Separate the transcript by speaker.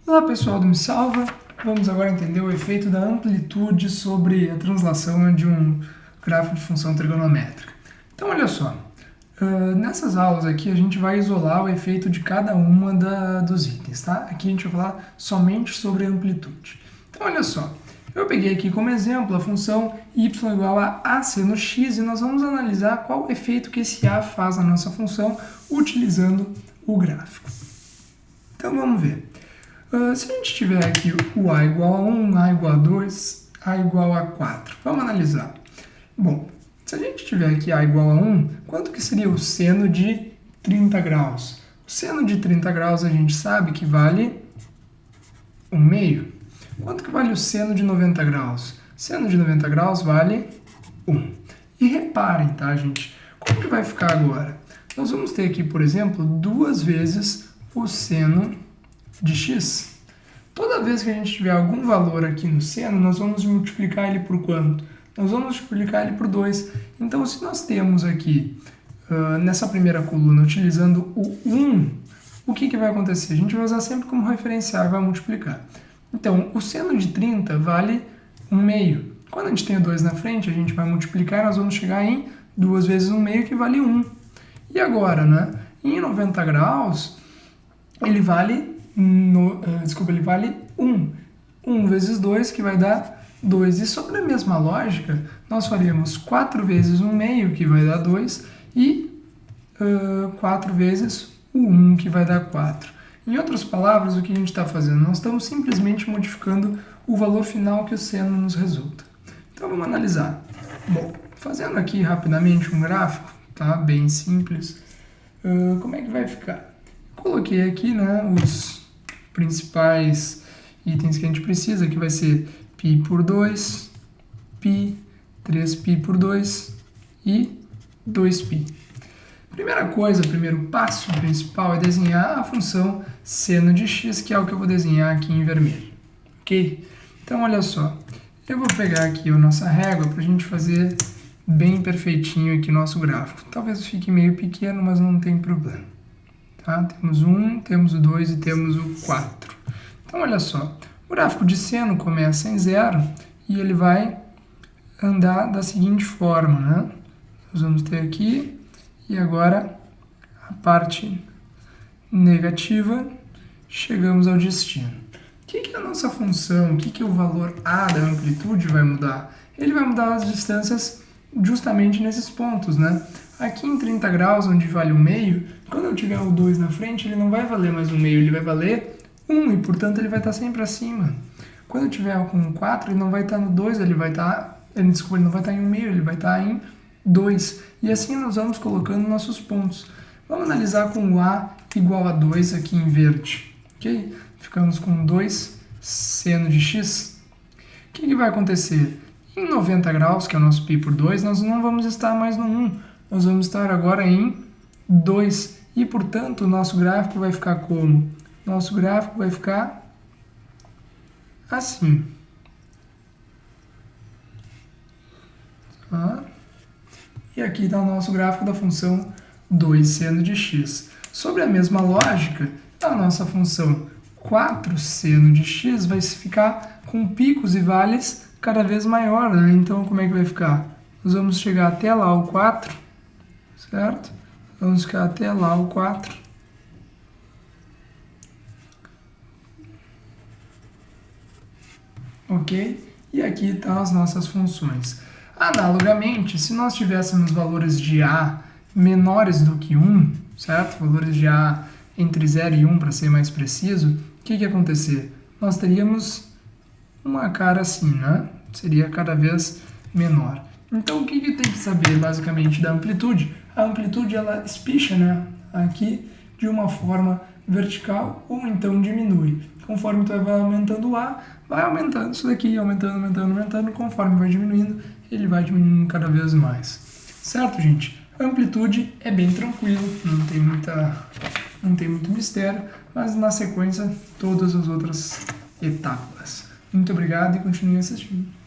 Speaker 1: Olá pessoal do Me Salva, vamos agora entender o efeito da amplitude sobre a translação de um gráfico de função trigonométrica. Então olha só, nessas aulas aqui a gente vai isolar o efeito de cada uma dos itens, tá? Aqui a gente vai falar somente sobre a amplitude. Então olha só, eu peguei aqui como exemplo a função y igual a AC no x e nós vamos analisar qual o efeito que esse a faz na nossa função utilizando o gráfico. Então vamos ver. Se a gente tiver aqui o a igual a 1, a igual a 2, a igual a 4, vamos analisar. Bom, se a gente tiver aqui a igual a 1, quanto que seria o seno de 30 graus? O seno de 30 graus a gente sabe que vale 1/2. Quanto que vale o seno de 90 graus? Seno de 90 graus vale 1. E reparem, tá, gente? Como que vai ficar agora? Nós vamos ter aqui, por exemplo, 2 vezes o seno de x. Toda vez que a gente tiver algum valor aqui no seno, nós vamos multiplicar ele por quanto? Nós vamos multiplicar ele por 2. Então, se nós temos aqui, nessa primeira coluna, utilizando o 1, o que vai acontecer? A gente vai usar sempre como referencial e vai multiplicar. Então, o seno de 30 vale 1/2. Quando a gente tem o 2 na frente, a gente vai multiplicar e nós vamos chegar em 2 vezes 1/2, que vale 1. E agora, né? Em 90 graus, ele vale ele vale 1. 1 vezes 2, que vai dar 2. E sobre a mesma lógica, nós faríamos 4 vezes 1/2, que vai dar 2, e 4 vezes o 1, que vai dar 4. Em outras palavras, o que a gente está fazendo? Nós estamos simplesmente modificando o valor final que o seno nos resulta. Então, vamos analisar. Bom, fazendo aqui rapidamente um gráfico, tá? Bem simples. Como é que vai ficar? Coloquei aqui, né, os principais itens que a gente precisa, que vai ser π por 2, π, 3π por 2 e 2π. Primeira coisa, primeiro passo principal é desenhar a função seno de x, que é o que eu vou desenhar aqui em vermelho, ok? Então, olha só, eu vou pegar aqui a nossa régua para a gente fazer bem perfeitinho aqui o nosso gráfico. Talvez fique meio pequeno, mas não tem problema. Tá? Temos o 1, temos o 2 e temos o 4. Então, olha só, o gráfico de seno começa em 0 e ele vai andar da seguinte forma, né? Nós vamos ter aqui, e agora a parte negativa, chegamos ao destino. O que é a nossa função? O que o valor a da amplitude vai mudar? Ele vai mudar as distâncias justamente nesses pontos, né? Aqui em 30 graus, onde vale 1/2, quando eu tiver o 2 na frente, ele não vai valer mais 1/2, ele vai valer 1, e portanto ele vai estar sempre acima. Quando eu tiver com 4, ele não vai estar no 2, ele vai estar, ele não vai estar em 1/2, ele vai estar em 2. E assim nós vamos colocando nossos pontos. Vamos analisar com o a igual a 2 aqui em verde, ok? Ficamos com 2 seno de x. O que vai acontecer? Em 90 graus, que é o nosso π por 2, nós não vamos estar mais no 1. Nós vamos estar agora em 2. E, portanto, o nosso gráfico vai ficar como? Nosso gráfico vai ficar assim. Tá? E aqui está o nosso gráfico da função 2 seno de x. Sobre a mesma lógica, a nossa função 4 seno de x vai ficar com picos e vales cada vez maior, né? Então, como é que vai ficar? Nós vamos chegar até lá o 4, certo? Vamos ficar até lá o 4. Ok? E aqui estão as nossas funções. Analogamente, se nós tivéssemos valores de a menores do que 1, certo? Valores de a entre 0 e 1, para ser mais preciso, o que ia acontecer? Nós teríamos uma cara assim, né? Seria cada vez menor. Então, o que tem que saber, basicamente, da amplitude? A amplitude, ela espicha, né, aqui de uma forma vertical ou então diminui. Conforme tu vai aumentando o A, vai aumentando isso daqui, aumentando. Conforme vai diminuindo, ele vai diminuindo cada vez mais. Certo, gente? A amplitude é bem tranquilo, não tem muito mistério, mas na sequência, todas as outras etapas. Muito obrigado e continue assistindo.